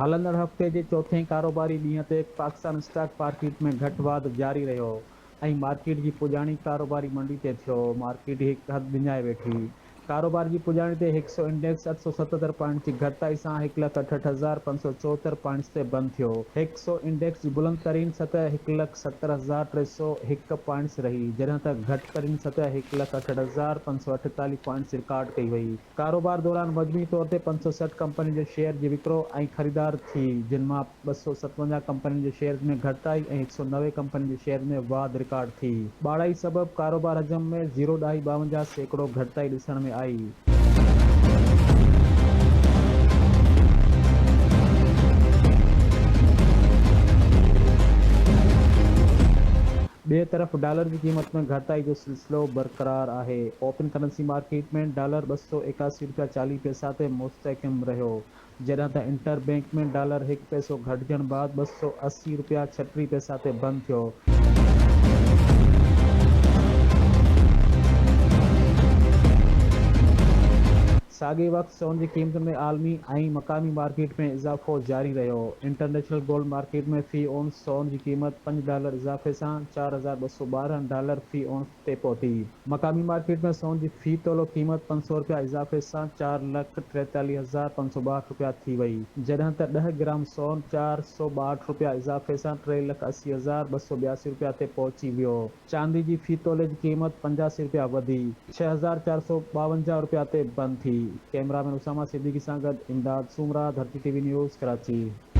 हलंदड़ हफ़्ते जे चोथें कारोबारी ॾींहं ते पाकिस्तान स्टॉक मार्केट में घटि वाधि जारी रहियो ऐं मार्केट जी पुॼाणी कारोबारी मंडी ते थियो। मार्केट हिकु हदि विञाए वेठी। कारोबार जी पुॼाणी ते 100 इंडेक्स 877 पॉइंट जी घटिताई सां 1,68,574 पॉइंट्स ते बंदि थियो। 100 इंडेक्स जी बुलंद तरीन सतह 1,70,301 पॉइंट्स रही, जॾहिं त घटि तरीन सतह 1,68,548 पॉइंट्स रिकॉर्ड कई वई। कारोबार दौरान मजमूई तौर ते 560 कंपनी जे शेयर जी विक्रो ऐं ख़रीदार थी, जिन मां 257 कंपनी जे शेयर में घटिताई ऐं 190 कंपनी जे शेयर में वाधि रिकॉर्ड थी। ॿाड़ाई सबबि कारोबार हजम में 0.52% घटिताई ॾिसण में आई। ॿिए तरफ़ डॉलर जी क़ीमत में घटिताई जो सिलसिलो बरक़रार आहे। ओपन करेंसी मार्केट में डॉलर 281.40 ते मुस्तहकम रहियो, जॾहिं त इंटर बैंक में डॉलर 1 पैसो घटिजण बैदि 280.36 ते बंदि थियो। साॻिए वक़्तु सोन जी क़ीमत में आलमी ऐं मक़ामी मार्केट में इज़ाफ़ो जारी रहियो। इंटरनेशनल गोल्ड मार्केट में फ़ी औंस सोन जी क़ीमत $5 इज़ाफ़े सां $4,212 फ़ी औंस ते पहुती। मक़ामी मार्केट में सोन जी फ़ी तोलो क़ीमत ₹500 इज़ाफ़े सां $4,43,562 थी वई, जॾहिं त 10 ग्राम सोन ₹462 इज़ाफ़े सां $3,80,282 ते पहुची वियो। चांदी जी फ़ी तोले जी क़ीमत ₹85 वधी ₹6,452 ते बंदि थी। कैमरामैन उसामा सिद्दीकी सां गॾु इमदाद सूमरा, धरती टीवी न्यूज़, कराची।